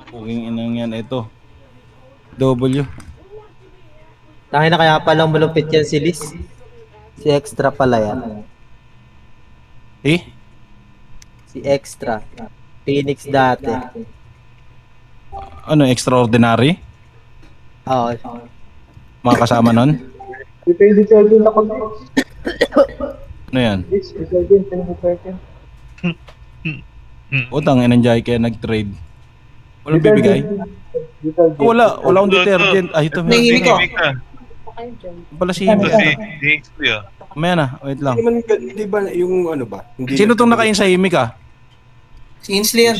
Puging inang yan, ito. W. Tangin na kaya palang malupit yan si Liz. Si Extra pala yan. Eh? Si Extra. Phoenix dati. Ano, extraordinary? Oo. Mga kasama nun? Depende sa akin ako. Ano yan? Depende. Utang, inanjay kaya nag-trade. Walang bibigay? Wala akong detergent. Ay, ito meron. Nahihimik ko. Ka. Pala si Ito Himik. si Dingsley ah. Maya na, wait lang. Di ba yung ano ba? Hindi Sino tong nakain sa Himik ah? Si Ainsley yan.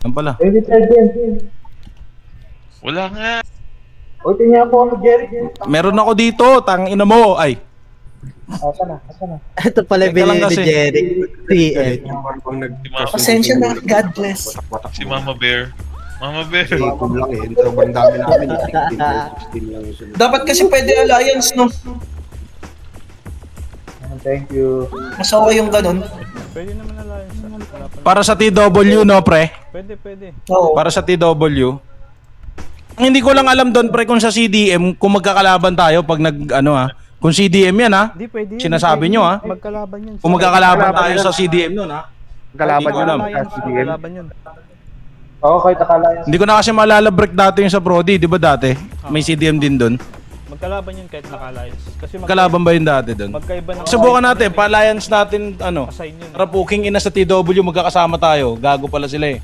Yan pala. Wala nga. O, tingnan po ako, Jerry. Meron ako dito, tang ina mo. Ay, Asa na. Ito pala Teka lang binili ni kasi. Jerry. PM. Pasensya na. God bless. Si Mama Bear. Mama Bear. Ipon lang eh. Sobrang dami namin. 16 lang yung sunod. Dapat kasi pwede alliance, no? Thank you. Mas okay yung ganun. Pwede naman alliance. Wala pa. para sa TW no, pre? Pwede. Oo. Para sa TW. Ang hindi ko lang alam doon, pre, kung sa CDM, kung magkakalaban tayo pag kung CDM yan ha. Hindi pwede. Sinasabi nyo, ha? Magkalaban yun. Kung magkakalaban tayo sa CDM nun ha. Kalaban Hindi ko alam. Magkalaban yun. Oo, kahit akala yan. Hindi ko na kasi maalala break dati yung sa Brody, di ba dati? May CDM din doon. Magkalaban yun kahit naka-alliance. Kasi Kalaban ba yung dati doon? magkaiba ng Subukan natin, pa-alliance natin, assign yun. para puking ina sa TW, magkakasama tayo. Gago pala sila eh.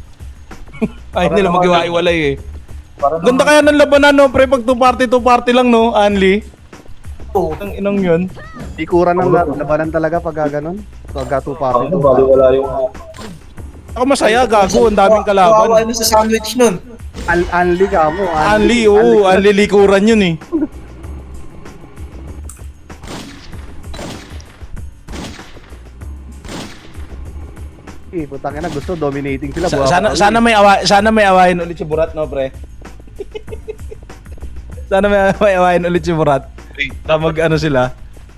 Ay, nila mag-iwalay eh. Ganda kaya ng labanan, no, pre, pag two party lang, no, Anli? Oo. Ang inong yun. Ikuran ng labanan talaga pag gano'n. Pag two-party. Ano, bali wala yung... Ako masaya, gago, ang daming Kawawa kalaban. ano sa sandwich nun. Anli ka mo. Anli, oo, Anli likuran yun eh. Putang ina, gusto dominating sila. Sana may awayin ulit si Burat, no, pre? Sana may awayin ulit si Burat. Wait, Tamag sila.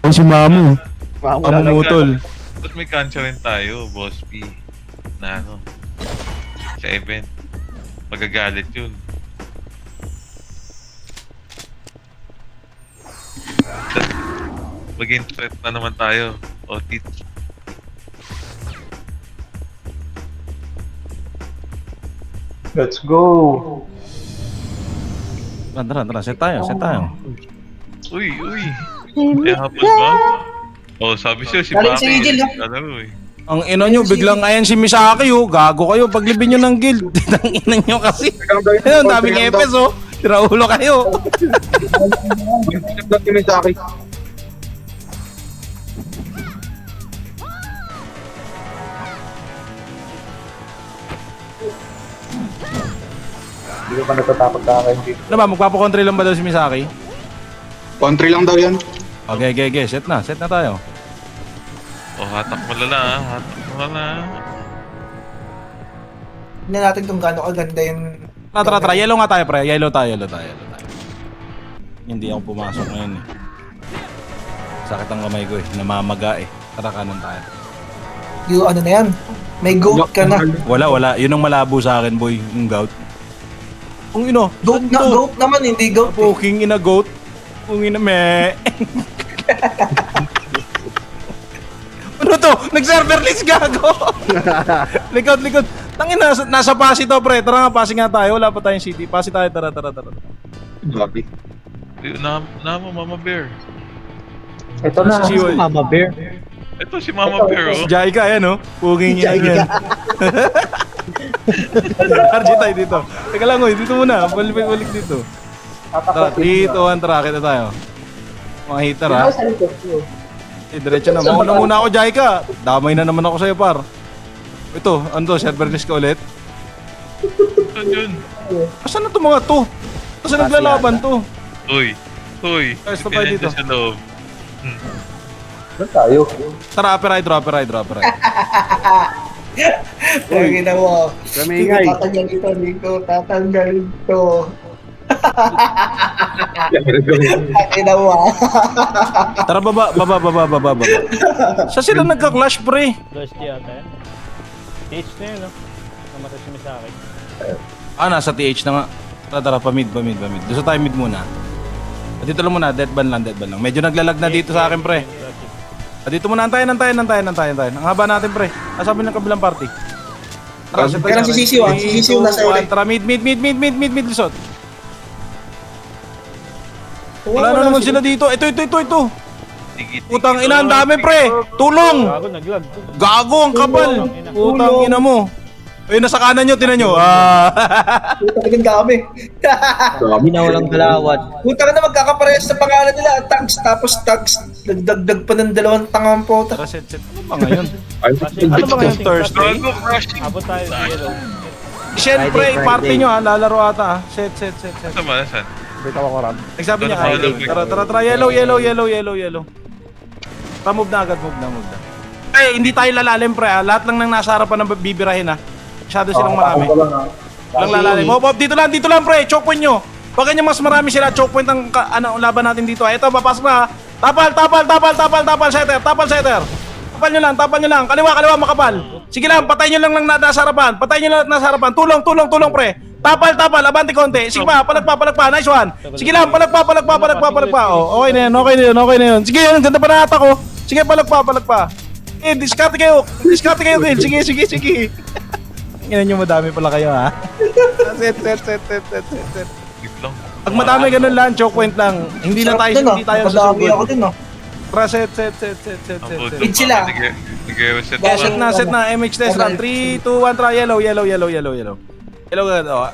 Si Mamu. Mamumutol. Tapos may cancer rin tayo, Boss P. Na ano. Sa event. Magagalit yun. Maging threat na naman tayo. Otit. Let's go. Tara, set tayo. Uy. May hapon ba? Oh, sabi siya si Galing si Maki. Angel, no? Kalaro eh. Ang ina nyo, biglang ayan si Misaki, oh. Gago kayo, paglibin nyo ng guild. Ang ina nyo kasi. Ang daming epes, oh. Tiraulo kayo. Nag-document sa akin. Hindi ko pa natatakot sa akin dito. Ano ba, magpapakontrol lang ba daw si Misaki? Country lang daw yan. Okay, set na tayo. Oh, hatak mo lala ah. Hatak mo lala. Tignan natin kung gaano kaganda yung... Tara, yellow nga tayo, pre. Yellow tayo. Hindi ako pumasok ngayon eh. Sakit ang kamay ko eh, namamaga eh. Tara, kanan tayo. Yung ano na yan. May goat ka na. Wala. Yun ang malabo sa akin, boy. Yung gout. Kung ino, Goat naman, hindi goat. poking ina goat. Kung ina, me. Ano to? Nag-server list gago. Likod. Tangina, nasa pasi to, pre. Tara nga, pasi nga tayo. Wala pa tayong city. Pasi tayo, tara. Grabe. Na mo, Mama Bear. Ito na. Si Mama Bear. Ito si Mama Bear oh. Jaika, ayan, oh. Puging ina yan. RJ tayo dito. Teka lang, oy. Dito muna. Balik dito. Tara, 3, 2, 1, tara. Kita tayo. Mga hitter, ha? Diretso na. Mauna muna ako, Jaika. Damay na naman ako sa'yo, par. Ito, ano to? Server list ka ulit? Saan yun? Asan na to mga to? Kasi naglalaban to. Uy. Guys, tapay dito. Sa loob. Saan tayo? Tara, upper ride. Kaya mo. Kamingay. Tatanggal ito. Kaya mo. Tara, baba. Sa sila nagka-clash, pre? Lost yata yan. TH na yun, no? Namatay si Misaki. Nasa TH na nga. Tara, pa-mid. Gusto tayo mid muna. Dito lang muna, dead ban lang. Medyo naglalag na dito sa akin, pre. Dito muna, antayin. Ang haba natin, pre. Sabi ng kabilang party. Tara, Kailan si Sisiw, ah. Si Sisiw nasa uli. Tara, mid, Luzon. Wala na naman sila dito. Ito. Utang ina, ang dami, pre. Tulong! Gago, naglag. Gago ang kapal. Utang ina mo. Ayun, nasa kanan nyo, tinan nyo. Puta ka kami. Hindi na walang galawan. Puta ka na magkakaparehas sa pangalan nila. Tags, tapos tags. Nagdagdag pa ng 2 tangang puta. Tara, set. Ano ba ngayon? Ano Ano ba ngayon, Thursday? Gago, crushing. Abot tayo sa yellow. Siyempre, Friday. party nyo lalaro ata. Set. Saan ba? Saan? Wait ako ram. Nagsabi niya, Tara, tara, yellow. Tara, move na agad. Hindi tayo lalalim, pre. Lahat lang nang nasa harapan ng bibirahin, ha. Masyado silang marami. Lang lalalim. Hop, dito lang, pre. Choke point nyo. Pag ganyan mas marami sila, choke point ang laban natin dito. Ito, papasok na. Tapal, setter. Tapal nyo lang. Kaliwa, makapal. Sige lang, patay nyo lang nasa harapan. Tulong, pre. Tapal, abante konti. Sige pa, palagpa. Nice one. Sige lang, palagpa. Oh, okay na yun. Sige, ang ganda pa na ata ko. Sige, palagpa. Discarte kayo, Gil. Sige. Yan yung madami pala kayo, ha? Set. Wait lang. Pag madami ganun lang, choke point lang. Hindi tayo Madami susugod. ako din, no. Tara, set. Ang puto Mid pa. sila. Nag-reset Set na. MH test run. 3, 2, 1, try. Yellow. Yellow agad, oh.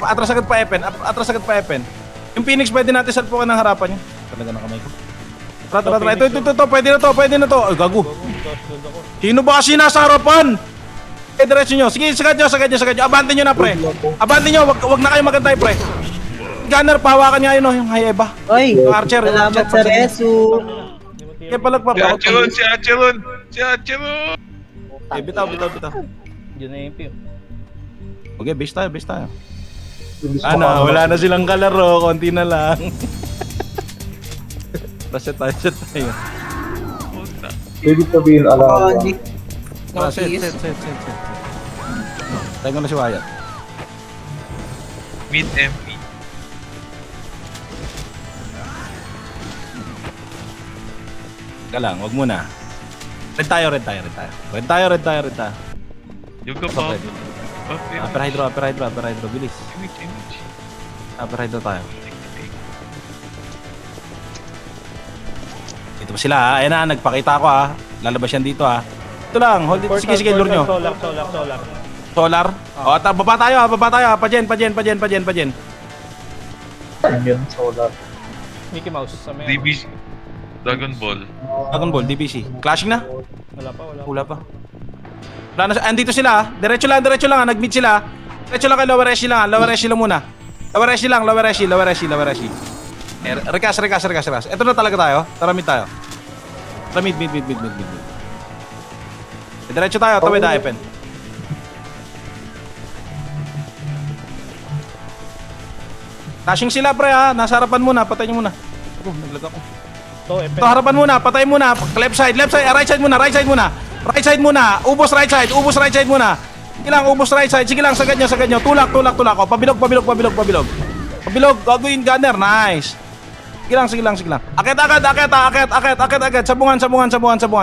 Atras agad pa Epen. Yung Phoenix, pwede natin salpukan ng harapan niya. Talaga ng kamay ko. Tara. Ito. Pwede na to. Ay, gago. Sino ba kasi nasa harapan? Diretso nyo. Sige, sagad nyo. Abante nyo na, pre. Wag na kayo magantay, pre. Gunner, pahawakan nga yun, yung Hayeba. Oy, Yung Archer. salamat sa resu. Kaya palagpa. Si Acheron! Bitaw. Yun na yung PO. Okay, base tayo. Wala na silang kalaro. Konti na lang. Set tayo. Ibig sabihin, alam mo. Set. Tayo ko na si Wyatt. Mid MP. Teka lang, wag muna. Red tayo. Yung kapaw. Upper hydro, bilis. Image. Upper hydro tayo. Dito pa sila, ha. Ayan na, nagpakita ako, ha. Lalabas yan dito, ha. Ito lang, hold it. Sige, lure nyo. Solar. Solar? O, baba tayo, ha. Pajen. Ano yun? Solar. Mickey Mouse sa may. DBC. Dragon Ball. Dragon Ball, DBC. Clashing na? Wala pa. Wala na, andito sila, ha. Diretso lang, ha. Nag-mid sila. Diretso lang kay lower SC lang, ha. Lower SC lang muna. Lower SC. Rekas. Ito na talaga tayo. Tara, mid tayo. Tara, mid. Diretso tayo, tawid na, Epen. Dashing sila, pre, ha. Nasa harapan muna, patay nyo muna. Naglag ako. Ito, harapan muna, patay muna. Left side, right side muna. Ubos right side muna. Sige lang, ubos right side. Sige lang, sagad nyo. Tulak. O, pabilog. Pabilog, gagawin gunner, nice. Sige lang. Akit agad. Sabungan.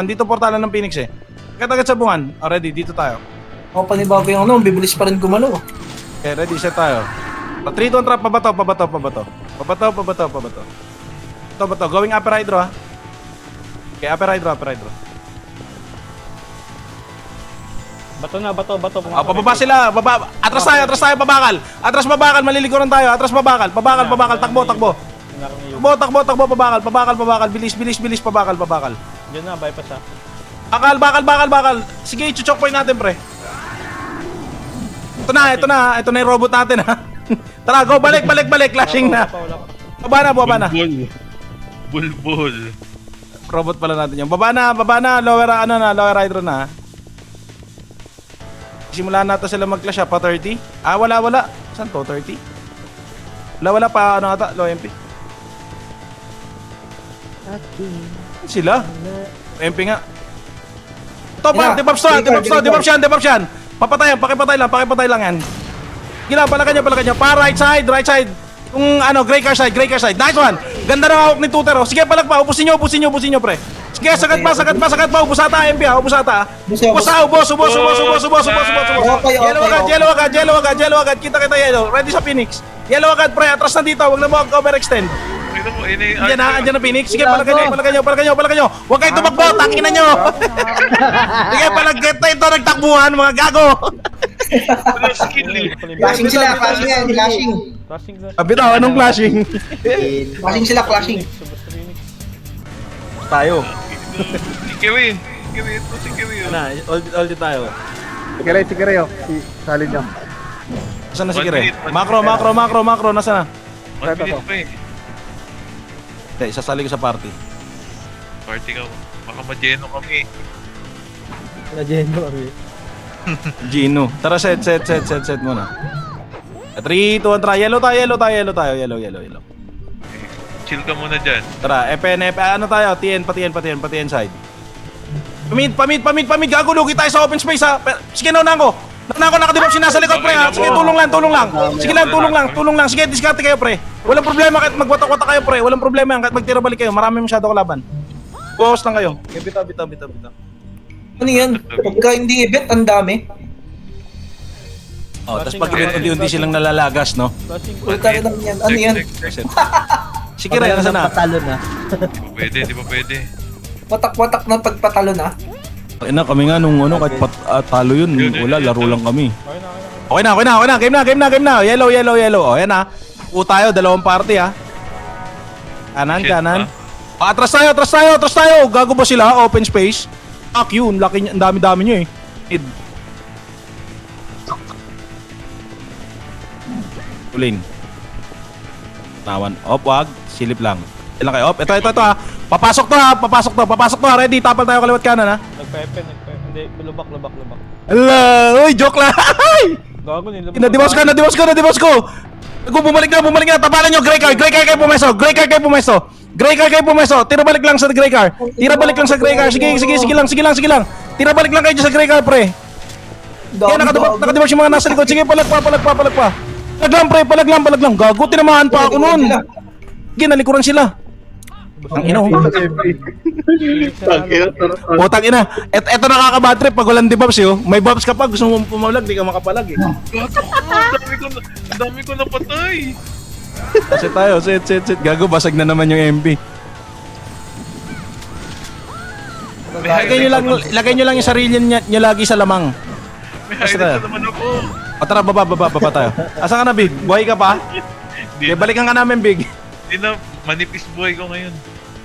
Dito portalan ng Phoenix, eh. Akit agad sabungan. Already, dito tayo. Ako panibago yung bibilis pa rin gumalo. Okay, ready, set tayo. 3, 2, 1, trap, pabato. Bato. Going upper hydro, ha. Okay, upper hydro. Bato. Pababa sila, Atras tayo, babakal. Atras babakal, malilikuran tayo. Babakal. Takbo. Babakal. Bilis, babakal. Diyan na, bypass ha. Bakal. Sige, chuchok point natin, pre. Ito na yung robot natin, ha. Tara, go, balik. Clashing na. Baba na. Bulbul. Robot pala natin yung. Baba na. Lower hydro na. Simulan natin sila mag-clash, ha. Pa 30. Wala. Saan to? 30? Wala pa, ata, low MP. Sila? MP nga. Ito pa, debuff yan. Pakipatay lang yan. Sige lang, palakan nyo. Pa, right side. Kung ano, gray car side. Nice one. Ganda ng hawak ni Tuter, oh. Sige, palak pa. Upusin nyo, pre. Sige, sagat pa. Ubus ata, MP, ha. Ubus ata. Ubus. Yellow agad. Kita, yellow. Ready sa Phoenix. Yellow agad, pre. Atras na dito. Huwag na mo overextend. Tingnan mo, ini Andyan na Phoenix. Sige, palakan nyo. Huwag kayo tumakbo, takinan nyo. Sige, palagkat na ito, nagtakbuhan, mga gago. Wala skill eh. Flashing sila, flashing yan, flashing. Flashing na. Bitaw, anong flashing? Flashing sila, flashing. Tayo. Si Kiwi. Si Kiwi. All di tayo. Sige Ray, oh. Salin nyo. Nasaan na si 1 Kire? minute. Macro, nasaan na? 1 minute pa eh. Hindi, isasali ko sa party. Party ka. Baka ma-geno kami. Na-geno kami. Gino. Tara, set muna. 3, 2, 1, try. Yellow tayo. Yellow. Chill ka muna dyan. Tara, FNF, ano tayo? TN side. Pamit. Gago, lugi tayo sa open space, ha. Sige, naunahan ko. Nakadibab siya nasa likod, pre, ha. Sige, tulong lang. Sige lang, tulong lang. Sige, diskarte kayo, pre. Walang problema kahit magwatak-watak kayo, pre. Walang problema yan kahit magtira balik kayo. Marami masyado kalaban. Buhos lang kayo. Okay, bitaw. Ano yan? Pagka hindi event, ang dami. Oh, tapos pag unti-unti silang nalalagas, no? Flashing. Puta rin lang yan. Ano yan? Sige, Ray, nasaan na? Patalo na. Di ba pwede? Watak-watak na pagpatalo na. Ay na, kami nga nung ano, kahit talo yun, wala, laro lang kami. Okay na. Okay na. Game na. Yellow. O, yan ha. Tayo, dalawang party ha. Kanan. Atras tayo. Gago ba sila? Open space. Fuck you, ang dami nyo eh. Tulin. Tawan. Wag. Silip lang. Ilan kayo? Ito ha. Papasok to ha. Ready? Tapal tayo kaliwat kanan ha. Nagpa-FN. Hindi, lubak. Ala! Uy, joke lang! Gago, nilubak. Nadiwas ko! Bumalik na! Tapalan nyo! Gray car kayo pumeso! Tira balik lang sa gray car! Sige lang! Tira balik lang kayo dyan sa gray car, pre! Yan, nakadiwas yung mga nasa likod. Sige, palag pa! Palag lang! Gago, tinamahan pa ako nun! Sige, nalikuran sila! Ang ina, Putang ina. Eto nakaka-bad trip pag walang debuffs yo. May buffs ka pa, gusto mo pumalag, di ka makapalag eh. Ang dami ko napatay. Kasi tayo, set. Gago, basag na naman yung MP. Lagay nyo lang yung sarili nyo lagi sa lamang. May highlight na naman ako. O tara, baba tayo. Asan ka na, Big? Buhay ka pa? Balikan ka namin, Big. Hindi na, manipis buhay ko ngayon.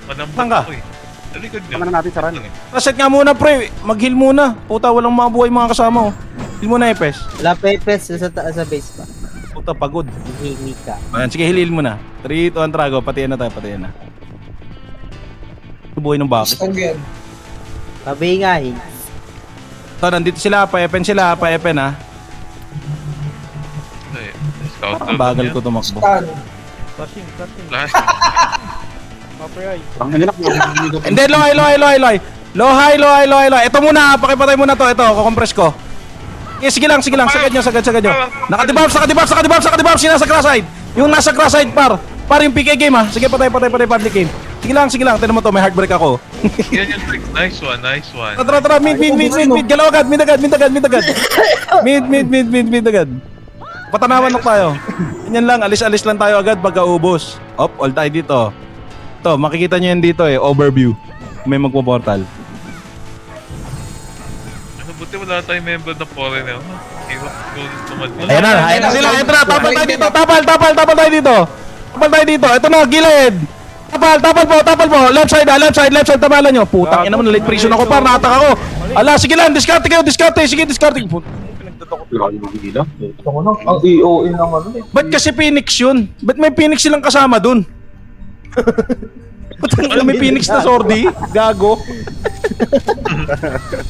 Manambot Saan ka? ako eh. Talikod nyo. Tama na natin sa run. Reset nga muna, pre. Mag-heal muna. Puta, walang mga buhay mga kasama, oh. Heal muna, Epes. Wala pepes sa taas sa base pa. Puta, pagod. Hihingi ka. Ayan, sige, heal muna. 3, 2, 1, trago. Patiyan na tayo. Buhay ng bakit. Stand yan. Pabingahin. So, nandito sila. Pa-epen ha. Scout Ang bagal ko tumakbo. Stand. Flashing. Flash. Papayay. Hindi, low high. Ito muna, pakipatay muna to. Ito, kukompress ko. Sige lang. Sagad nyo. Naka-debuff. Sinasa cross side. Yung nasa cross side, par yung PK game ha. Sige, patay public game. Sige lang. Tignan mo to, may heartbreak ako. Yan yung trick. Nice one. Tara, mid. Galaw agad, mid agad. Patanawan lang tayo. Ganyan lang, alis lang tayo agad pagka-ubos. All tayo dito. Ito, makikita nyo yan dito eh, overview. May magpo-portal. Ano, buti wala tayong member na foreigner. Hirap ko tumadyo. Ayan na sila. Ito na, tapal tayo dito. Tapal tayo dito. Ito na, gilid. Tapal po. Left side, tabalan nyo. Putang ina mo, late prison ako pa, natak ako. Ala, sige lang, diskarte kayo. Sige, diskarte. Ang EOE ng ano eh. Ba't kasi Phoenix yun? Ba't may Phoenix silang kasama dun? Ba't may Phoenix na sordi? Gago.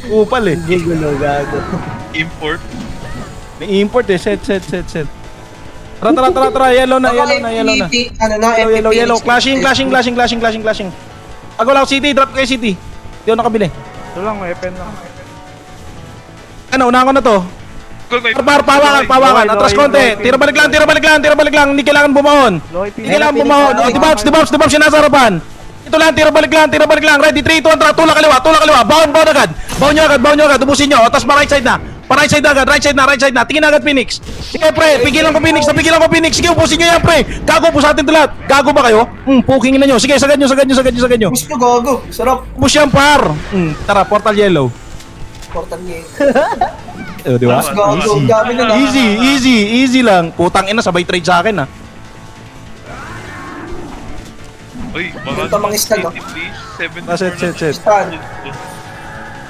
Upal eh. Gigulo, gago. Import. May import eh. Set. Tara. Yellow na. Yellow. Clashing. Agulaw city, drop kay city. Hindi ako nakabili. Ito lang, may FN lang. Ano, unahan ko na to. Pawakan. Atras konti. Tira balik lang. Hindi kailangan bumaon. Hindi kailangan bumaon. O, di bounce yung nasa harapan. Ito lang, tira balik lang. Ready, 3, 2, 1, tulak kaliwa. Baon agad. Baon nyo agad. Ubusin nyo. O, tas right side na. Right side na. Tingin agad, Phoenix. Sige, pre. Pigilan ko, Phoenix. Sige, ubusin nyo yan, pre. Gago, pusatin ito lahat. Gago ba kayo? Puking na nyo. Sige, sagad nyo. Gusto gago. Sarap. Ubus yan, par. Tara, portal yellow. Portal niya. Di ba? Mas gago. Gabi na lang. Easy lang. Putang ina, sabay trade sa akin, ha. Uy, baka Punta mga stag, oh. please. 7 Set. Stan.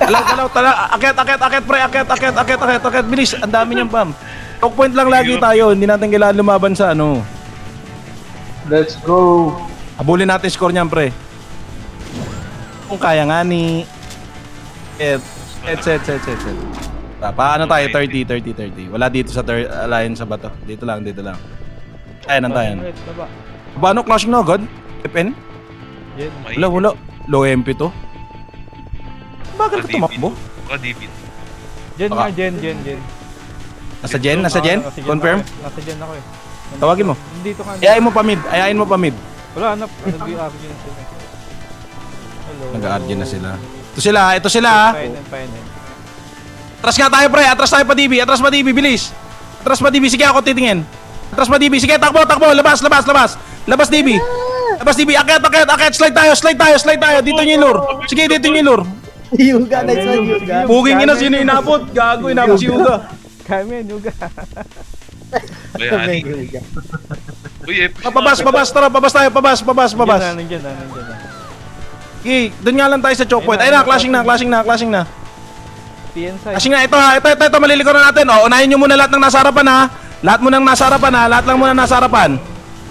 Tala. Akyat, pre. Akyat. Bilis, ang dami niyang bam. Talk point lang lagi tayo. Hindi natin kailangan lumaban sa ano. Let's go. Habulin natin score niyan, pre. Kung kaya nga ni... Set. Paano tayo? 30. Wala dito sa alliance sa bato. Dito lang. Ayan. Baba. Paano clashing na agad? FN? Jen. Wala. Low MP to. Bakit ka tumakbo? Kadipit. Jen nga, Jen. Nasa Jen? Confirm? Nasa Jen ako eh. Tawagin mo. Dito ka. Ayain mo pa mid. Wala, nag-i-argue na sila. Hello. Nag-argue na sila. Ito sila. Fine. Atras nga tayo, pre. Atras tayo pa DB. Bilis. Atras pa DB. Sige, ako titingin. Atras pa DB. Sige, takbo. Labas. Labas DB. Akyat. Slide tayo. Dito yung lure. Sige, dito yung lure. Yuga, nice one, Yuga. Buging ina, sino inabot? Gago, inabot si Yuga. Kami yan, Yuga. Bayani. Uy, epic. Pabas tayo. Nandiyan na. Okay, doon nga lang tayo sa choke point. Ayun na, clashing na. PN side. Clashing na, ito, malilikaw na natin. O, unahin nyo muna lahat ng nasa harapan, ha. Lahat lang muna nasa harapan.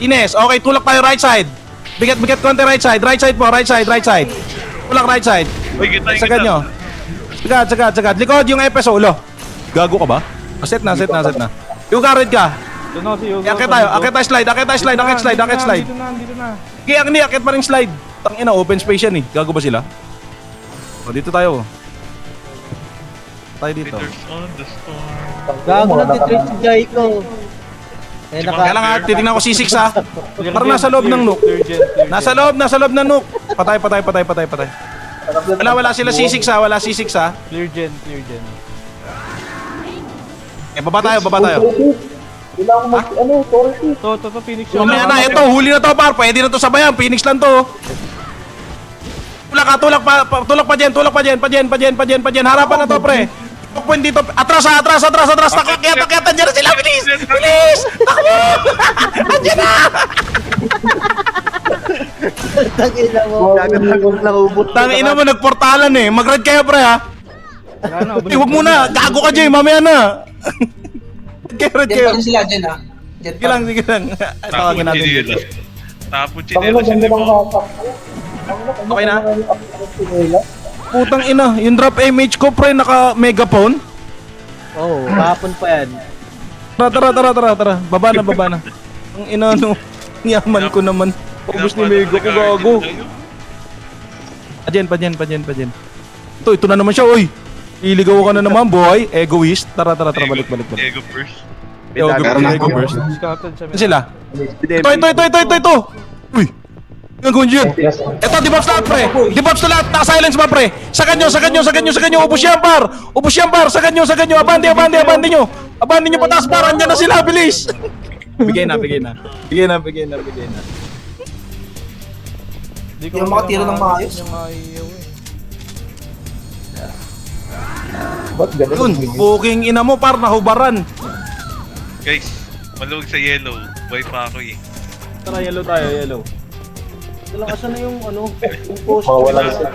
Ines, okay, tulak tayo right side. Bigat konti right side. Right side. Tulak right side. Sagad nyo. Sagad. Likod yung FSO, ulo. Gago ka ba? Set na. Yung red ka. Ito na si Yuga. Akit tayo, slide. Dito na. Kaya akit pa rin slide. Tangina, open space yan eh. Gago ba sila? O, dito tayo. Tayo dito. Leaders on the storm. Gago na titrade si Jaiko. Eh, Kaya lang ha, titignan ko C6 ha. Clear Parang Jen, nasa loob ng nuke. clear Jen. Nasa loob ng nuke. Patay. Wala sila C6 ha, Clear Jen. Baba tayo. Kailangan mag, authority. To, Phoenix yun. Mamaya na, ito, huli na to par. Pwede na to sabayan, Phoenix lang to. Tulak pa dyan. Harapan na to, pre. Talk point dito. Atras. Takakiyat dyan na sila. Bilis! Takbo! Andiyan na! Tangina mo. Tangina mo, nagportalan eh. Mag-red kayo, pre, ha? Huwag muna. Gago ka, Jay. Mamaya na. Red Jen kayo. pa rin sila, Jen ha. Jen Sige lang. Tawagin natin dito. Tapon Tangina, chinelas ganda yun, ng oh. hatak. Okay na? Nila. Putang ina, yung drop image ko, pre, naka-megaphone. Oh, kahapon pa yan. Tara. Baba na. Ang ina, no. Yaman ko naman. Ubus ni Mego ko, gago. Padyan. Ito na naman siya, oy. Iligaw ka na naman, boy. Egoist. Tara, balik. Ego first. Ego first. Scouted siya. Saan sila? Ito. Uy. Gagawin dyan. Ito, debuffs lahat, pre. Debuffs na lahat. Naka-silence ba, pre? Sagan nyo. Ubus yan, par. Sagan nyo. Abandi nyo. Abandi nyo pataas, par. Andyan na sila. Bilis. Bigay na. Yung mga tiro ng maayos. Yung ayaw eh. Ba't ganun? Yun, buking ina mo, par. Nahubaran. Guys, maluwag sa yellow. Buhay pa ako eh. Tara, yellow tayo. Asan na yung yung post? Mawala sila.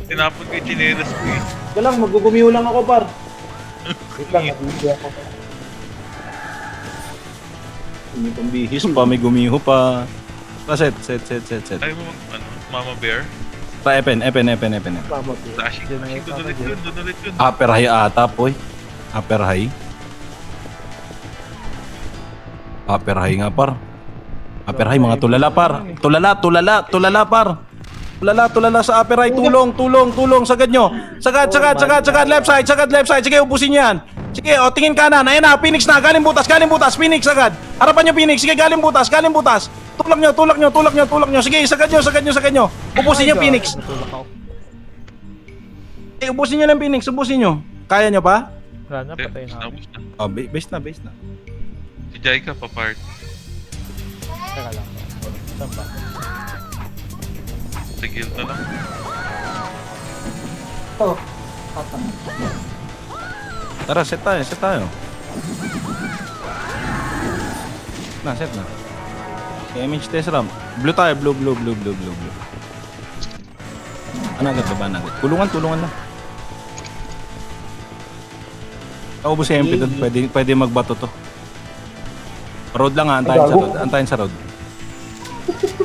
Tinapon ko yung chinelas ko eh. Galang, magugumiho lang ako, par. Wait lang, nabibigyan ako. May pambihis pa, may gumiho pa. Set. Ayaw mo, Mama Bear? Pa, Epen. Dashing. Doon ulit yun. Upper high ata, boy. Upper high nga, par. Upper high, mga tulala, par. Tulala, par. Tulala sa upper high. Tulong. Sagad nyo. Sagad. Left side. Sige, ubusin yan. Sige, o tingin kanan. Ayan na, Phoenix na. Galing butas, Phoenix agad. Harapan nyo, Phoenix. Sige, galing butas. Tulak nyo. Sige, sagad nyo. Ubusin nyo, Phoenix. Ubusin nyo lang, Phoenix. Ubusin nyo. Kaya nyo pa? Wala na, patay na. Tapos na. Oh, base na. Si Jaika pa part. Teka lang. Saan ba? Tigil na lang. Tara, set tayo. Set na. Image test RAM. Blue tayo, blue. Ano agad ba? Tulungan lang. Ubus yung MP doon. Pwede magbato to. Road lang ha, antayin sa road.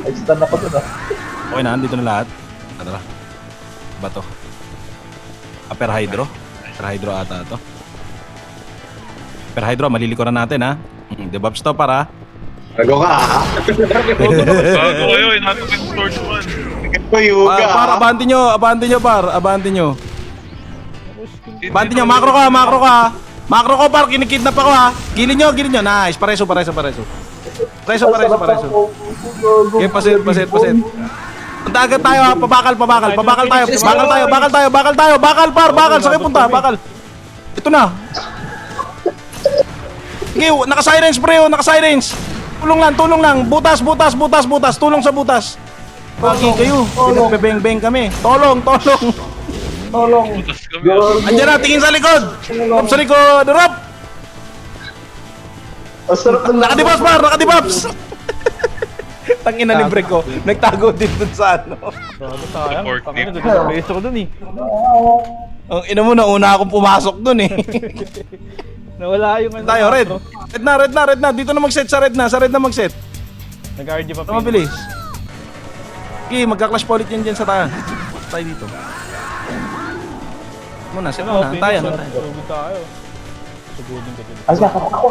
Ay, stun ako dun ah. Okay na, dito na lahat. Tara. Bato. Upper Hydro ata to. Upper Hydro, malilikuran natin ha. Debobs to para. Bago kayo, inato yung Torch 1. Par, abante nyo, par. Abante nyo, makro ka, par, kinikidnap ako ha. Gilin nyo. Nice, pareso. Pareso. Okay, pasit. Punta agad tayo ha, pabakal tayo. Bakal, saan kayo punta? Bakal. Ito na. Okay, naka-sirens pre, naka-sirens. Tulong lang. Butas. Tulong sa butas. Pagi kayo. Pinagbebeng kami. Tolong. Butas kami. Andiyan na, tingin sa likod. Drop sa likod. Drop. Ang sarap ng Nakadibobs. Tangina ni Bre ko. Nagtago din dun sa ano. Bago sayang. Support Tangina, team. nagkakabeso ko dun eh. Ang ina mo, nauna akong pumasok dun eh. Nawala yung ano. Tayo, red. Red na. Dito na mag-set sa red na. Mag-set. Nag-RG pa Tama, bilis. Okay, magka-clash pa ulit yan dyan sa tayo. Tayo dito. Set muna. Tayo. Sugod tayo. Sugudin ka dun. ako.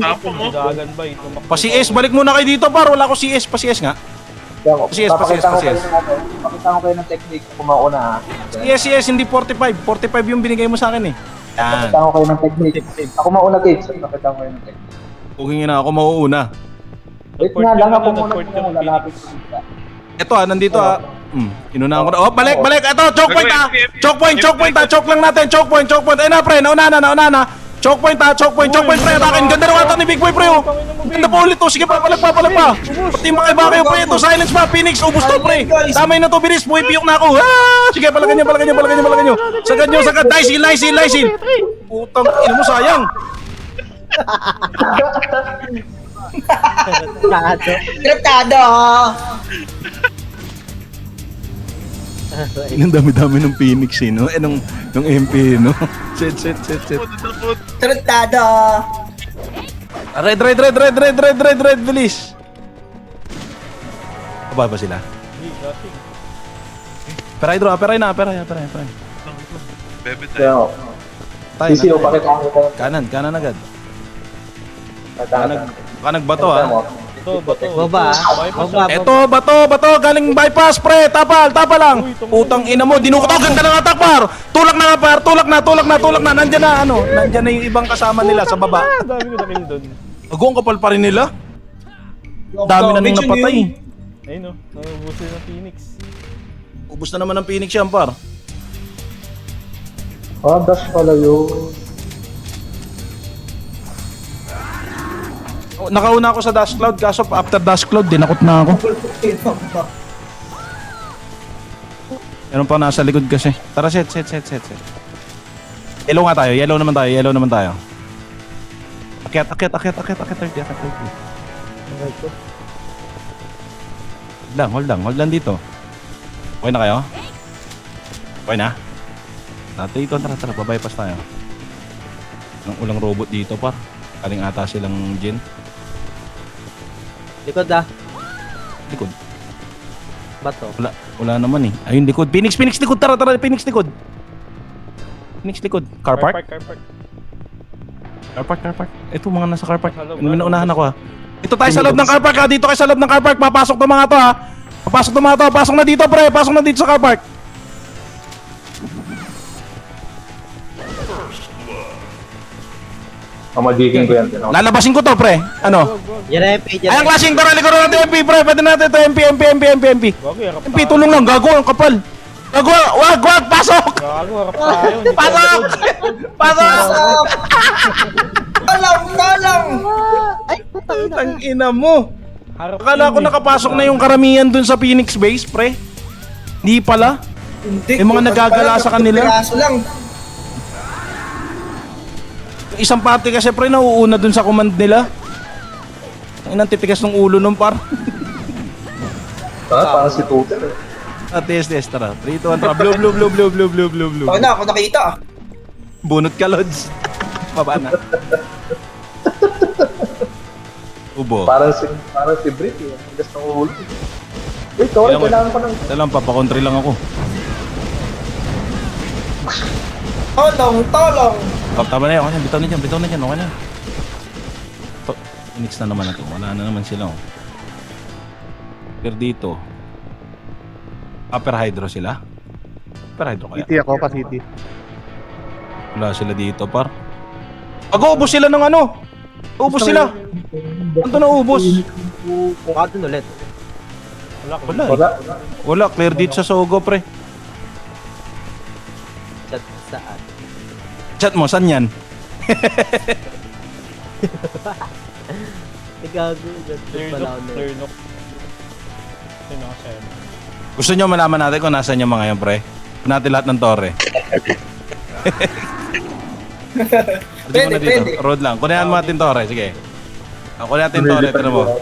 Tapo mo. Dagan ba ito? Pa-CS, balik muna kayo dito, par. Wala ko CS. Pa-CS nga. Pasies. Pakita ko kayo ng technique kung mauna ha. CS, hindi 45. 45 yung binigay mo sa akin eh. Yan. Pakita ko kayo ng technique. Ako mauna, Kate. Pakita ko kayo ng technique. Huwag nga na ako mauuna. Wait nga lang, ako muna Nag-port ka ng lalapit Phoenix. ko dito. Ito nandito inunahan ko na. Oh, balik. Choke point ha. Choke lang natin. Choke point. Ayun na, pre. Nauna na. Choke point, pre. Atakin. Ganda ng ato ni Big Boy, pre. Oh. Ganda pa ulit to. Sige pa, palag pa. Pati makaiba kayo, pre. Ito, silence pa. Phoenix, ubus to, pre. Damay na to, bilis. Buhay piyok na ako. Sige, palagan nyo. Sagad. Nice heal. Putang, ina mo, sayang. Tratado! Ang dami-dami ng Phoenix eh, no? Nung MP, no? Set. Tratado! Red, bilis. Aba ba sila? Peray na. Bebe Kaya tayo. ako. Tayo Sisiyo, na. pakita ko kayo. Kanan agad. Tatatan. Baka nagbato ha. Ito, bato. Baba. Eto, bato, galing bypass, pre. Tapal lang. Putang ina mo, dinukot ako. Ganda ng attack, par. Tulak na. Nandyan na yung ibang kasama nila sa baba. Dami ko na-kill dun. Agong kapal pa rin nila. Dami na nang napatay. Ayun o, naubusin ng Phoenix. Ubus na naman ng Phoenix yan, par. Dash pala yun. Nakauna ako sa Dash Cloud, kaso after Dash Cloud, dinakot na ako. Meron pa nasa likod kasi. Tara, set. Yellow nga tayo, yellow naman tayo. Akyat, 30. Hold lang dito. Okay na kayo? Okay na? Dito, tara, babypass tayo. Ang ulang robot dito, par. Kaling ata silang Jin. Likod Likod. Bato. Wala naman eh. Ayun, likod. Phoenix likod. Tara, Phoenix likod. Car park. Ito mga nasa car park. Minuunahan ako ha. Ito tayo sa loob ng car park ha. Dito kayo sa loob ng car park. Papasok to mga to ha. Pasok na dito, pre. Pasok na dito sa car park. Mamagiging ko yan. Lalabasin ko to, pre. Ano? Yan na MP, Ay, ang klaseng tara, likuran natin MP, pre. Pwede natin ito, MP. Gago, harap MP, tulong lang. Gago, ang kapal. Gago, wag, pasok! Gago, harap tayo. Hindi Pasok! Pasok! Talang! Tang ina mo. Harap Akala ko nakapasok na yung karamihan dun sa Phoenix base, pre. Hindi pala. Hindi. Yung mga nagagala sa kanila. Piraso lang. Yung isang party kasi, pre, nauuna dun sa command nila. Ang inang titigas ng ulo nung par. Parang si Tutel. Test, tara. 3, 2, 1, tara. Blue. Okay na, ako nakita. Bunot ka, Lods. Baba na. Ubo. Parang si Brick eh. Ang gas ng ulo. Wait, sorry, kailangan ko ng... Ito lang, papakontri lang ako. Talong! Oh, tama na yun. Okay na, bitaw na dyan. Okay na. Oh, Phoenix na naman na to. Wala na naman sila. Oh. Pero dito. Upper Hydro sila? Upper Hydro kaya? City ako, pa-city. Wala sila dito, par. Ubos sila ng ano? Ubos sila. Ano na ubos? Mukha dun ulit. Wala eh. Wala, clear dito sa Sogo, pre. Chat saan? Chat mo, saan yan? Gago, ganito pala ako na. Turn off. Sino kasi? Gusto nyo malaman natin kung nasan yung mga yan, pre? Natin lahat ng tore. Pwede. Road lang. Kunin natin tore, sige. Kunin natin tore, tira mo.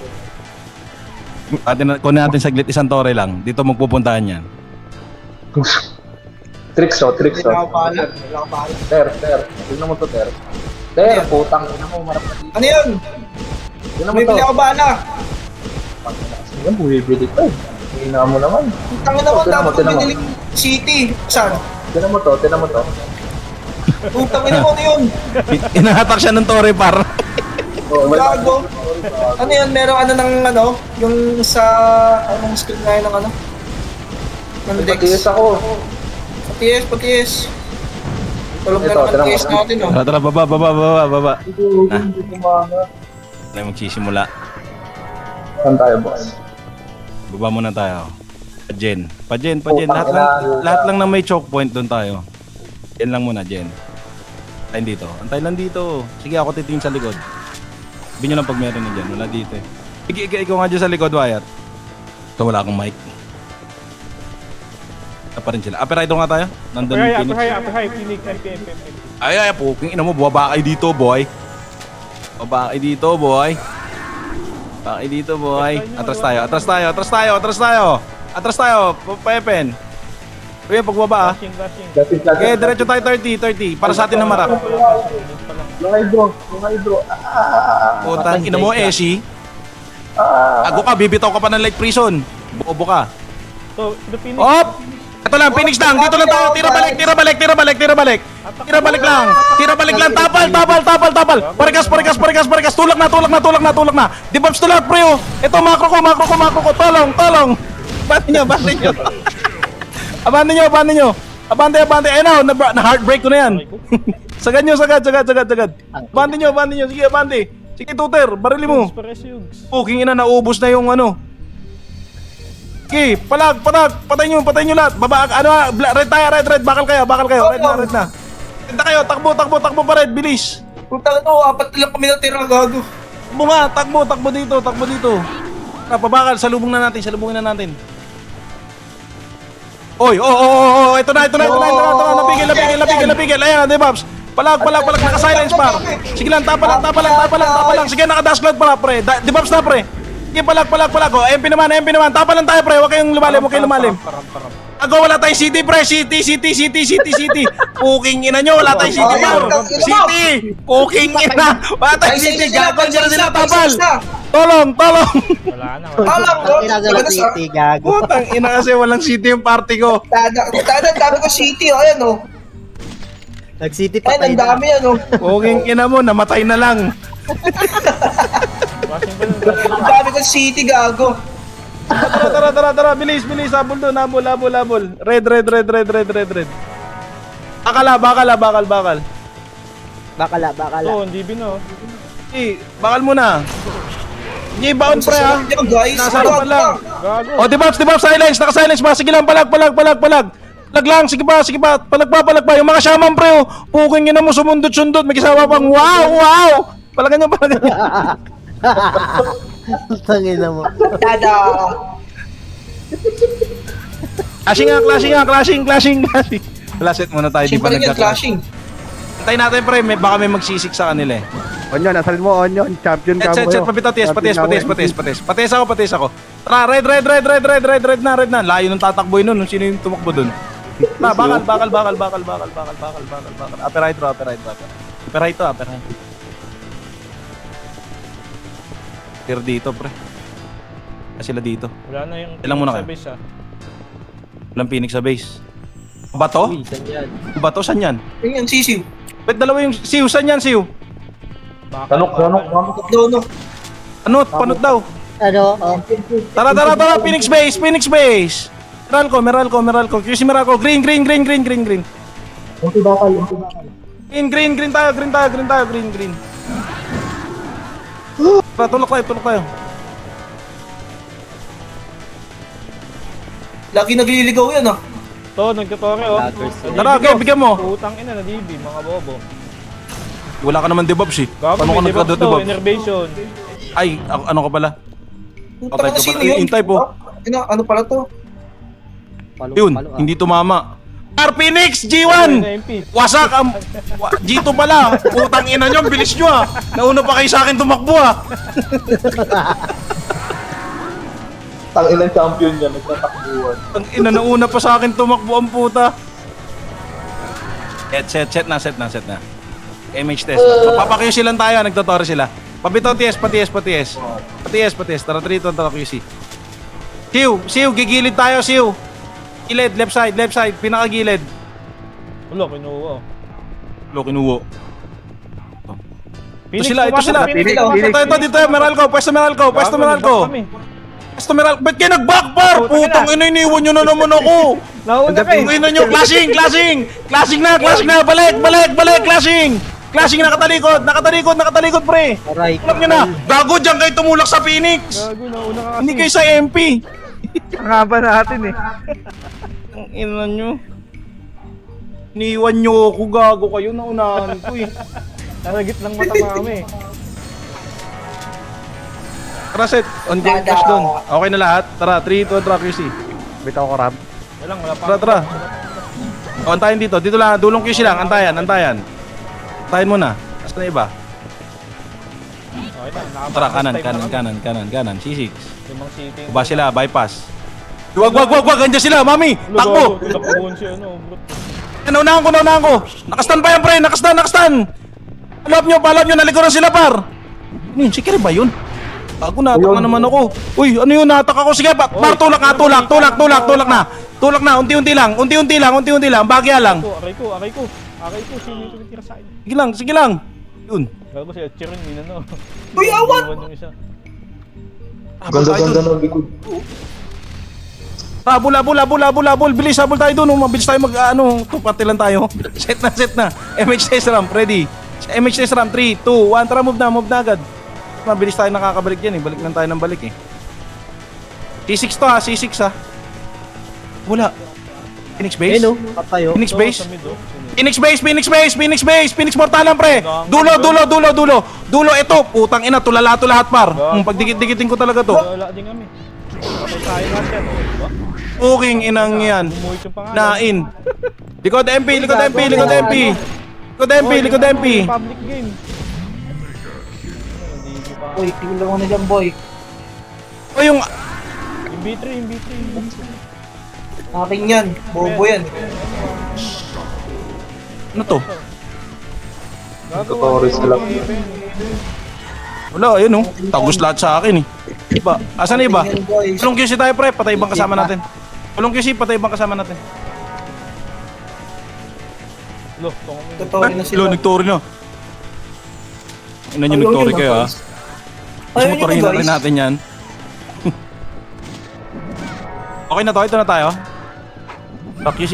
Kunin natin saglit isang tore lang. Dito magpupuntahan yan. Tricks. Hindi na ako bahala. Ter. Tignan mo to, Ter. Ter, putang ina mo, marap na dito. Ano yun? Tignan mo to. Bumibili ako bala. Yan, bumibili to. Tingnan mo naman. Tangin naman, Tignan mo, dapat tignan mo. bumili City. Saan? Tignan mo to. Utang ina mo na yun. Inahatak siya ng tore, par. Oh, Gago. Ano yun? Merong ano ng ano? Yung sa... Anong skill na yun ng ano? Ng Dex. Patiis ako. Patiis. Tulog na Ito, naman tira mo. patiis natin, oh. Tara, baba. Hindi kumanga. Na magsisimula. Saan tayo, boss? Baba muna tayo. Jen. Putang Lahat lang na may choke point doon tayo. Jen lang muna, Jen. Antay lang dito. Sige, ako titingin sa likod. Sabihin nyo lang pag meron na dyan. Wala dito eh. Ikaw nga dyan sa likod, Wyatt. Ito, wala akong mic. Ito pa rin sila. Upper Hydro nga tayo. Nandun yung Phoenix. Upper high, Phoenix, MP. Ay, puking ina mo. Baba kayo dito, boy. Baba kayo dito, boy. Atras tayo. Pepen. Uy, pagbaba ah. Flashing. Okay, diretso tayo 30. Para sa atin na marap. Yung hydro. Putang ina mo, Eshi. Ago ka, bibitaw ka pa ng light prison. Bobo ka. So, the Phoenix. Op! Ito lang, Phoenix lang. Dito lang tayo. Tira balik lang. Tapal. Parikas. Tulak na. Dibabs tulak, pre. Oh. Ito, makro ko. Tolong. Abante nyo. Abante. Ayun na, heartbreak ko na yan. Sagad. Abante nyo. Sige, abante. Sige, Tuter, barili mo. Puking ina, naubos na yung ano. Okay, palag. Patay nyo lahat. Baba, red tayo. Bakal kayo. Red na. Tinta kayo, takbo pa red, bilis. Putang ito, apat lang kami natira, gago. Takbo dito. Pabakal, salubungin na natin. Oy, ito na. Napigil. Ayan, di Babs. Palag, naka-silence par. Sige lang, tapa lang. Sige, naka-dash cloud pala, pre. Di Babs na, pre. Sige, palag. Oh, MP naman. Tapa lang tayo, pre. Huwag kayong lumalim. Ako, wala tayong city, pre. City. Puking ina nyo, wala tayong city, par. City. Puking ina. Wala tayong city. Gagawin sila tapal. Tolong. Wala na. Ang city, gago. Putang ina kasi walang city yung party ko. Dami ko City, oh. Ayan, oh. Nag-city Ayan, ang dami, ano. Puking ina mo, namatay na lang. Ang dami ko City, gago. Tara. Bilis. Habol doon. Habol. Red. Bakal. Bakala. Ito, hindi bino. Eh, bakal mo na. Hindi, baon pre ha. Yan, guys. Nasa harapan lang. Gago. O, debuff, silence, naka-silence ba? Sige lang, palag. Palag lang, sige pa. Palag pa. Yung mga shaman pre, oh. Puking ina mo, sumundot-sundot. May kasama pang, wow. Palagan nyo. Tangina mo. Dada. Clashing. Last set muna tayo, di Siyempre pa rin yan, nagka-clash. clashing. Antayin natin pre, baka may magsisik sa kanila eh. Onion, asalin mo, Onion. Champion ka mo Set, papito, patis ako. Tara, red na. Layo ng tatakboy nun, sino yung tumakbo dun. Tara, bakal. Upper right. Tira dito, pre. Sila dito. Wala na yung Ilang muna sa kayo? base ah. Walang Phoenix sa base. Bato? Uy, saan yan? Bato, saan yan? Yun yan, sisiw. Ba't dalawa yung siw? Saan yan, siw? Tanok. Dono. Panot daw. Ano? Tara, Phoenix base. Meralco. QC Meralco. Green. Green tayo. Tara, tulok tayo. Lagi nagliligaw yan, ah. Ito, nagtutore oh. Ladders. Tara, okay, bigyan mo. Utang ina na DB, mga bobo. Wala ka naman debuffs eh. Gago, Paano ka may debuff to, nagka-debuff? enervation. Ay, ano ka pala? Puta na sino yun? In type oh. Ano pala to? Yun, hindi tumama. Phoenix, G1! MP. Wasak ang... G2 pala. Putang ina nyo, bilis nyo ah. Nauna pa kayo sa akin tumakbo ah. Ilang champion yan, nagtatakbuhan. Ang ina, nauna pa sa akin tumakbo ang puta. Set na. MH test. Papakyo silang tayo, nagtotore sila. Pabito, patis. Tara, 3 tara QC. Siw, gigilid tayo, Siw. Gilid, left side, pinakagilid. Ulo, kinuha. Kinuwo. Phoenix, Ito sila. Phoenix. Dito, Meralco. Pwesto Meralco. Kami. Ba't kayo nag-backbar? Putang ina, iniwan nyo na naman ako. Nauna ka eh. Ina nyo, clashing na. Balik, clashing, nakatalikod, pre. Aray. Alam nyo na, gago dyan kayo tumulak sa Phoenix. Gago, nauna ka kasi. Hindi kayo sa MP. Ang haba natin eh. Ang ina nyo. Iniwan nyo ako, gago kayo, naunahan ko eh. Nasa gitnang mata mami. Tara set, ongoing push doon. Okay na lahat? Tara, 3, 2, tara QC. Bitaw ko, Ram. Wala pa. Tara. O, antayin dito lang, dulong QC lang, antayan. Antayin muna. Asa na iba? Okay, Tara, kanan, C6. Limang city. Baba sila, bypass. Wag, andyan sila, mami! Takbo! Takbuhan siya, ano, bro. Naunahan ko! Nakastan pa yan, pre! Nakastan! Palap nyo, nalikuran sila, par! Ano yun, si Kiri ba yun? Bago natak na naman ako. Uy, ano yun, natak ako? Sige, par, tulak na! Tulak na, unti-unti lang, bagya lang. Aray ko. Sino yung tumitira sa akin? Sige lang. Yun. Gago si Chiron, hindi na no. Uy, awan! Iwan yung isa. Ganda ng likod. Habol. Bilis, habol tayo doon. Mabilis tayo tupati lang tayo. Set na. MH test ramp, ready. MH test ramp, 3, 2, 1. Tara, move na agad. Mabilis tayo nakakabalik yan eh. Balik lang tayo ng balik eh. C6 to ha, C6 ha. Wala. Phoenix base? Hello, kapayo. Phoenix Ito, base? sa mid, oh. Phoenix mortalan pre. Dulo ito. Putang ina, tulala to lahat par. Pagdikit-dikitin ko talaga to. Wala din kami. Patay tayo lahat yan. Diba? Puking inang yan. Bumuhit yung pangalan. Nain. Likod MP. Public game. Boy, tingnan mo na dyan, boy. O yung... Yung B3. Akin yan. Bobo yan. Ano to? Gagawa sila. Wala, ayun oh. Tagos lahat sa akin eh. Iba. Asan na iba? Akin yan, boys. Tulong QC tayo pre, patay ibang kasama natin. Lo, tong Totoo na sila. Nagtori na. Ina nyo nagtori kayo ha. Gusto mo torihin na rin natin yan. Okay na to, ito na tayo. QC.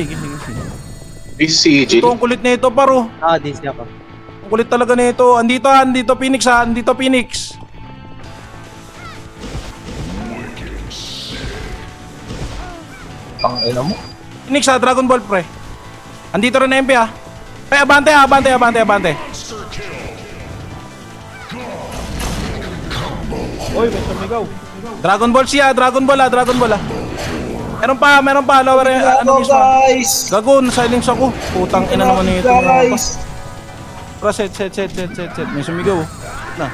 BCG. Ito ang kulit na ito paro. DC ako. Kulit talaga nito. Andito Phoenix ha. Andito Phoenix. Ang ina mo. Phoenix ha, Dragon Ball pre. Andito rin MP ha. Ay, abante. Oy, may sumigaw. Dragon Ball siya, Dragon Ball ha. Meron pa, lower ano Gago, mismo. guys! Gago, silence ako. Putang ina naman nito. Guys! Tara, set. May sumigaw. Na.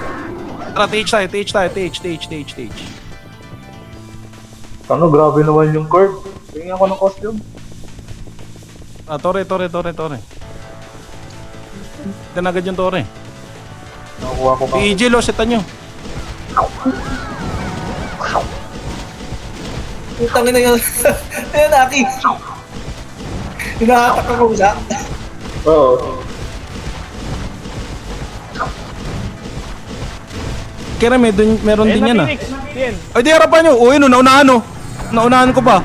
Tara, TH tayo. Ano, grabe naman yung curve. Tingnan ko ng costume. Ah, Tore. Ito na agad yung Tore. Nakuha ko PG, lo, setan nyo. Putang ina yun. Ayan, Aki. Hinahatak ako sa. Oo. Kaya meron din yan ah. Phoenix. Yan. Ay, di harapan nyo. Uy, naunahan ko pa.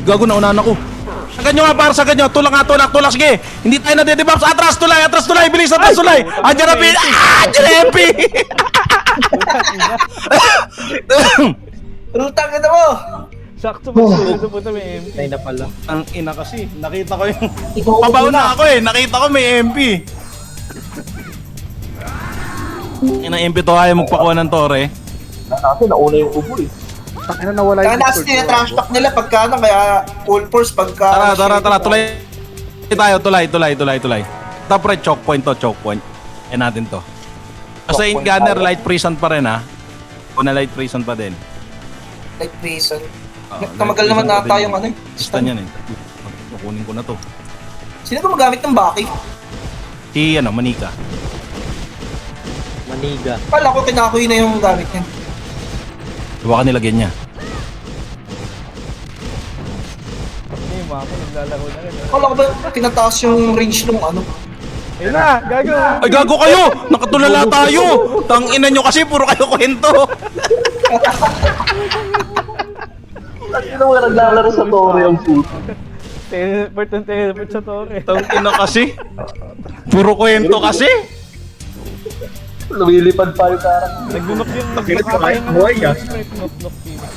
Gago, naunahan ako. Sagad nyo nga, sagad nyo. Tulak. Sige. Hindi tayo nadedebabs. Atras, tulay. Bilis, atras, tulay. Andiyan na, andiyan na, MP. Rutang ina mo! Sakto ba sa puta may MP? Ay na pala. Ang ina kasi. Nakita ko yung... Ikaw Pabaw na ako eh. Nakita ko may MP. Ina MP to, ayaw magpakuha ng Tore. Kasi nauna yung ubo eh. Takina nawala Kaya yung nasa nila, trash talk nila pagka ano, kaya full force pagka... Tara. Tulay. Top right, choke point. Natin to. Kasi in gunner, light prison pa rin ha. Una light prison pa din. Like prison. Light Kamagal naman prison pa nata din yung ano eh. Stun yan eh. Kukunin ko na to. Sino gumagamit ng Baki? Si Manika. Maniga. Kala ko kinakuy na yung gamit niya. Huwag ka nilagyan niya. Hindi, mga ako naglalaro na rin. Kala ko ba tinataas yung range nung ano? Ayun na, gago. Ay gago kayo! Nakatulala tayo! Tangina nyo kasi puro kayo kwento! Sino mo naglalaro sa Tore yung puto? Teleport sa Tore. Tangina kasi! Puro kwento kasi! Lumilipad pa yung karang. Nagnunok yung... Nakilit ka kahit buhay, ah. Knock Phoenix.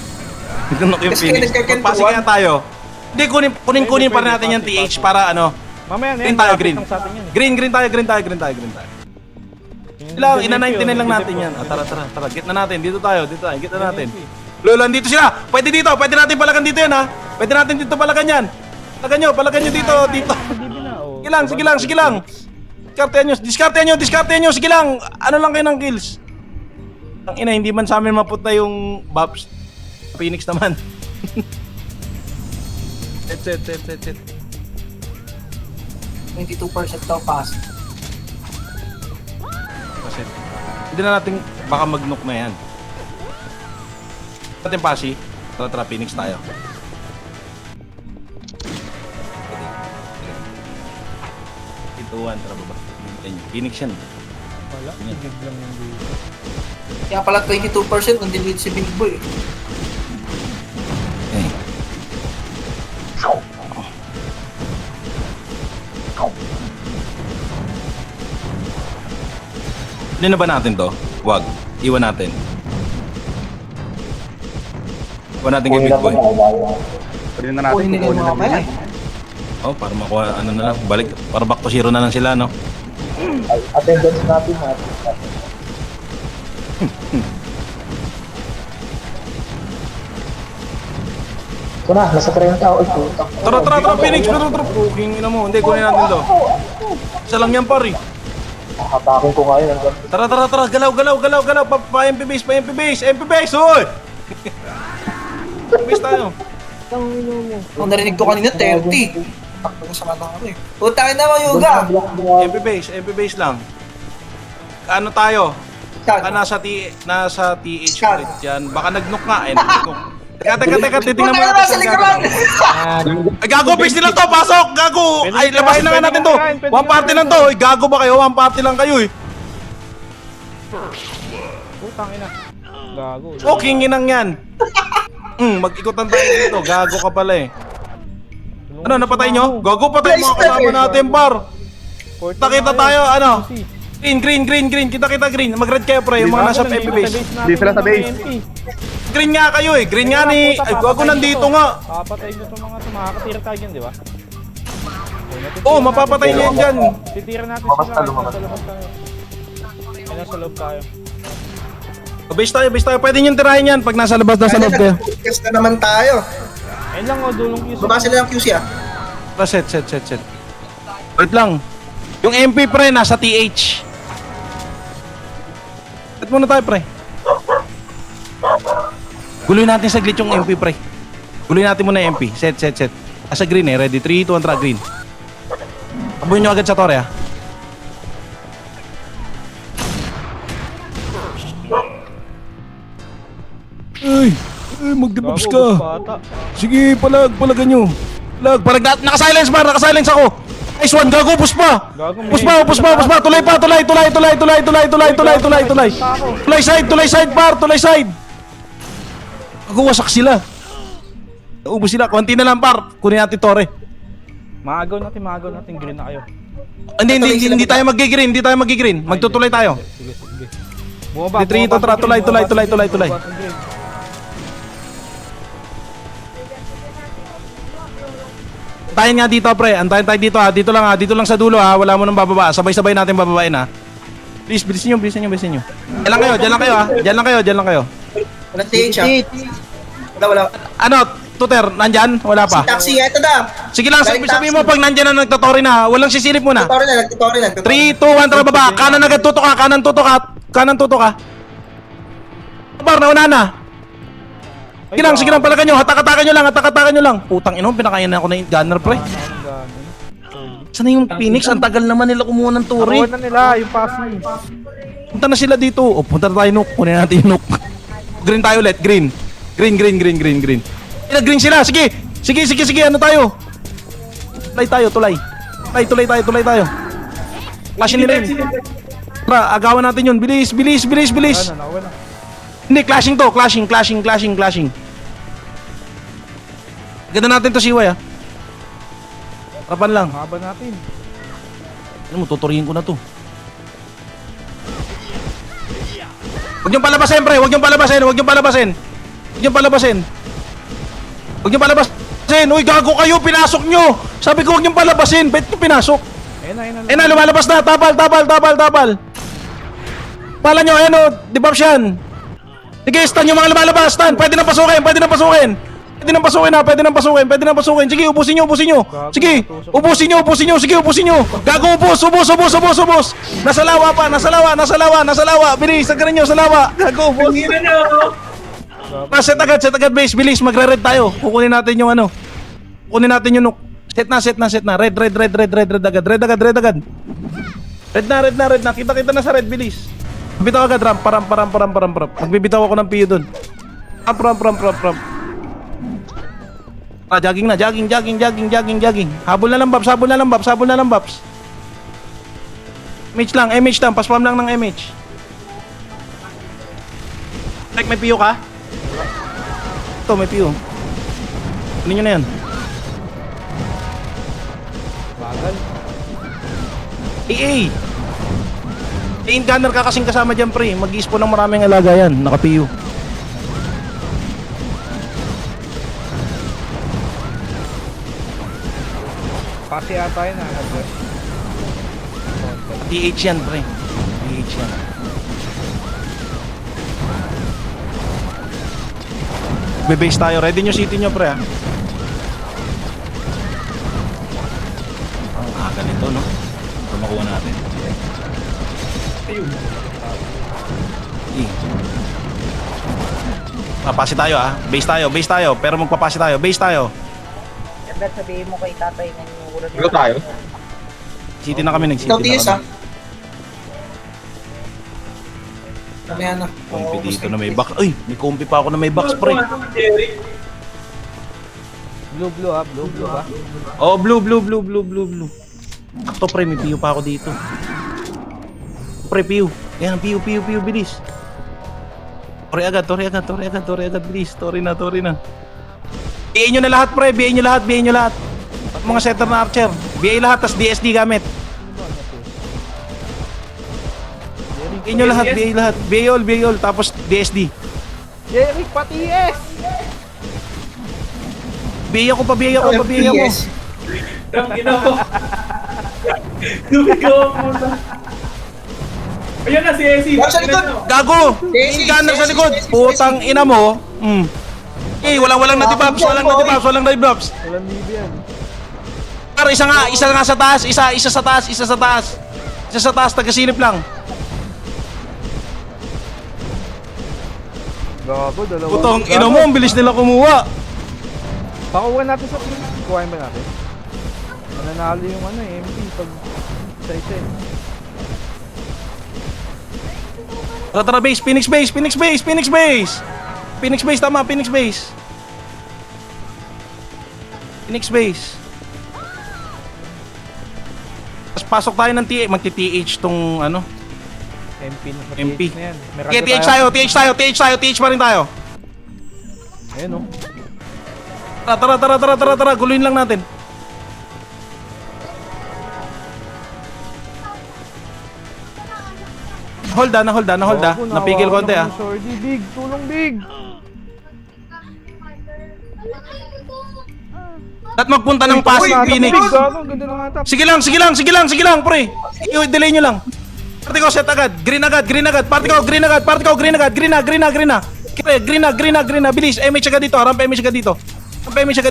Nagkanok yung Kasi Phoenix. nagkakentuan. Magpasig kaya tayo. Hindi, kunin pa rin natin yung TH para ano. Mamaya na Green yan. tayo, malapit green. lang sa atin yan eh. Green tayo. Yung Lang, DNP, ina-19 na lang oh, natin yan. Ah, tara. Get na natin. Dito tayo. Get na natin. DNP. Lolo, andito sila. Pwede natin palagan dito yan ha. Pwede natin dito palagan yan. Palagan nyo dito. DB na, oh. Sige lang. Diskartehan nyo. Sige lang. Ano lang kayo ng kills. Ang ina, hindi man sa amin mapunta yung Babs. Phoenix naman. Set. 22% daw pass. Kasi hindi na natin baka mag-nook na yan. Natin pasi. Tara, Phoenix tayo. Ituan, tara baba. Phoenix yan. Wala, big lang yung dito. Kaya pala 22% nandun si Big Boy. Eh. Hindi na ba natin to? Wag. Iwan natin. Iwan natin kay Big Boy. Pwede na natin Kunin nila kukunin yung na mamaya. Oh, para makuha ano na lang. Balik. Para back to zero na lang sila, no? Attendance natin. Ito na, nasa 30 ako. Tara, Phoenix. Tara. Puking ina mo. Hindi, kunin natin to. Isa lang yan, pari. Hatakin ko ngayon. Tara. Galaw. Pa-MP base. Hoy! Base tayo. Ang narinig ko kanina 30. Takbo sa kanang ano eh. Putangin na mo, Yuga! MP base lang. Ano tayo? Saan? Nasa TH Saan? ulit yan. Baka nag-nook nga eh. Teka, titingnan mo Putangin na natin sa saan likaran! gagawin. Ay, gago, base nila to, pasok! Gago! Ay, labasin na nga natin to! Pwede One party lang to! Ay, gago ba kayo? One party lang kayo eh! Putang ina. Gago. Fucking inang yan! Mag-ikutan tayo dito. Gago ka pala eh. Ano, napatay nyo? Gago, patay mga kasama natin, par! Nakita tayo, ano? Green. Kita green. Mag-red kayo pre, yung mga nasa FB base. Di sila sa base. Green nga kayo eh. Green nga ni... Ay, gago nandito nga. Papatay nyo itong mga to. Makakatira tayo dyan, di ba? Oo, mapapatay niyo yan dyan. Titira natin Lumabas sila. na, lumabas. Nasa loob tayo. Ay, nasa loob tayo. Base tayo. Pwede nyo tirahin yan pag nasa labas kayo. Nag-podcast na naman tayo. Ayun lang o, dulong QC. Baba sila ng QC ah. Set. Wait lang. Yung MP pre, nasa TH. Set muna tayo pre. Guloy natin saglit yung MP pre. Guloy natin muna yung MP. Set. Asa green eh. Ready? 3, 2, 1, tara green. Abuhin nyo agad sa torre ah. Ay, magdebugs Gago, ka. bata. Sige, palagan nyo. Palag, naka-silence ako. Nice one, gago, push pa. Gago, may- Push pa. Tulay pa. Tulay side, par. Gago, wasak sila. Naubos sila, konti na lang par. Kunin natin torre. Maagaw natin. Green na kayo. Hindi tayo mag-green. Magtutulay tayo. Sige. Bumaba. Dito, tara, tulay. Antayin nga dito pre, antayin tayo dito ha. Dito lang sa dulo ha. Wala mo nang bababa. Sabay-sabay natin bababain ha. Please, bilisin nyo. Diyan lang kayo. Walang TH ah. Wala. Ano, Tuter, nandyan? Wala pa. Taxi, ito na. Sige lang, sabihin mo pag nandyan na nagtotori na. Walang sisilip muna. Nagtutori na. 3, 2, 1, tara baba. Kanan agad tutok ka. Par, nauna na. Sige lang, palagan nyo. Hatak-hatakan nyo lang. Putang ino, pinakain na ako na yung gunner pre. Saan na yung Phoenix? Ang tagal naman nila kumuha ng turi. Nakuha na nila, yung passing. Punta na sila dito. O, punta na tayo, Nook. Kunin natin yung Nook. Green tayo ulit. Green. Green sila. Sige. Ano tayo? Tulay tayo. Flashin nila yun. Tara, agawan natin yun. Bilis. Nakuha na. Hindi, clashing to. Clashing. Ganda natin to siway ah. Harapan lang. Haba natin. Ano mo, tuturihin ko na to. Huwag niyong palabasin, pre. Huwag niyong palabasin. Uy, gago kayo. Pinasok nyo. Sabi ko huwag niyong palabasin. Ba't nyo pinasok? Ayun Eh na. na, lumalabas na. Tapal. Pala nyo, ayan o. Debuff yan. Sige, stun yung mga lumalabas. Stun. Pwede nang pasukin. Sige, ubusin nyo. Sige, ubusin nyo. Gago, ubus. Nasa lawa. Bilis, sagran nyo sa lawa. Gago, ubus. Set agad base. Bilis, magre-red tayo. Kukunin natin yung ano. Nook. Set na. Red agad. Red na. Kita na sa red, bilis. Bitaw agad, ram. Magbibitaw ako ng PU dun. Ram. Jogging na. Habol na lang, Babs. MH lang. Paspam lang ng MH. Like, may PU ka? Ito, may PU. Ano nyo na yan? Bagal. AA! Main gunner ka kasing kasama dyan, pre. Mag-i-spawn ng maraming alaga yan. Naka-PU. Pasi ata yun ah. TH yan, pre. TH yan. Bebase tayo. Ready nyo city nyo, pre, ha? Ang aga nito, no? Ito makuha natin. Papasi tayo, ha? Base tayo. Pero magpapasi tayo. Base tayo. Dapat sabihin mo kay tatay na yung ulo Dito tayo. City na kami, nag-city Ikaw na TS kami. ah. Mamaya na. Kompi dito na may box. Uy, may kompi pa ako na may box, pre. Blue ah. Oh, blue. Ito, pre, may PU pa ako dito. Pre, PU. Yan, PU, bilis. Tori agad, bilis. Tori na. BA nyo na lahat, pre. BA nyo lahat. Mga setter na archer. BA lahat, tas DSD gamit. Inyo lahat, BA lahat. BA all, tapos DSD. Jeric, pati yes! BA ako pa, BA ako. FPS. Tangina mo. Lumigaw muna. Ayun na si Esi. Wala sa likod. Gago! Desi, Gunner sa Desi, likod! Desi, Putang ina mo! Walang natipops, walang natipops, walang dive-drops. Walang libi yan. Pero isa nga sa taas, isa sa taas. Isa sa taas, taga-silip lang. Gago, dalawa. Putang ina mo, ang bilis nila kumuha. Pakuha natin sa pin. Kuhain ba natin? Mananalo yung MP pag isa-isa eh. Tara, base, Phoenix base. Phoenix base, tama, Phoenix base. Tapos pasok tayo ng TA, magti-TH tong ano. MP na sa MP. TH na yan. May Okay, radyo TH pa rin tayo. Ayun oh. Tara, guluhin lang natin. Hold ah. Gago, Napigil konti ah. nawawa naman yung Shorty. Big, tulong big! At magpunta ng pass Uy, Phoenix. Big, gago, ganda ng atap. Sige lang, pre. I-delay nyo lang. Party ko, set agad. Green agad. Party ko, green agad. Green na. Bilis. MH agad dito. Ramp MH agad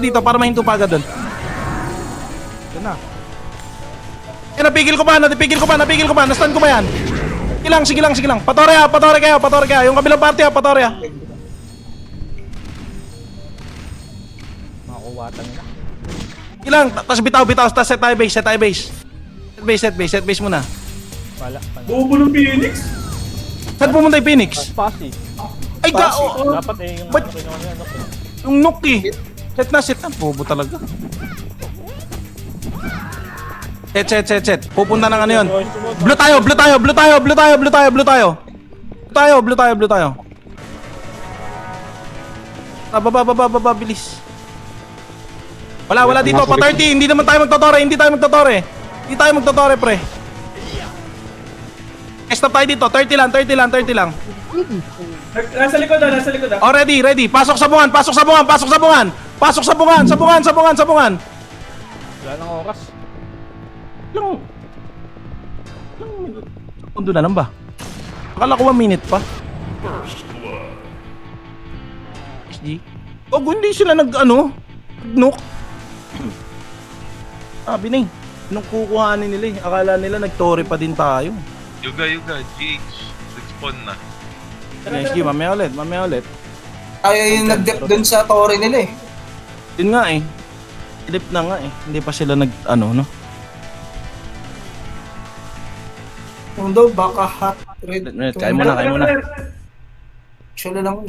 dito. Para mahinto pa agad dun. Ito na. Napigil ko pa. Nastan ko ba yan? Sige lang. Patore kayo. Yung kabilang party patore. Makakuwatan na. Ilang, tapos bitaw, tapos set tayo base. Set base muna. Wala. Bubo ng Phoenix. Saan pumunta yung Phoenix? Pasi. Ay, Dapat yung Ba't- yung Nook eh. Set na. Bobo talaga. Set. Pupunta ng ano yun. Blue tayo. Baba, bilis. Wala dito, pa 30. Hindi tayo magtotore, pre. Stop tayo dito, 30 lang. Nasa likod ah. Oh, ready. Pasok sa bungan. Wala nang oras. Ilang segundo na lang ba? Akala ko 1 minute pa. SG. Oh, hindi sila nag-nook. Sabi na eh. Nung kukuhanin nila eh. Akala nila nag-tore pa din tayo. Yuga, GH. Respawn na. SG, mamaya ulit. Ayaw yung nag-dep dun sa tore nila eh. Yun nga eh. Ilip na nga eh. Hindi pa sila no? Kung daw, baka hot red. Kaya mo na. Siya na lang.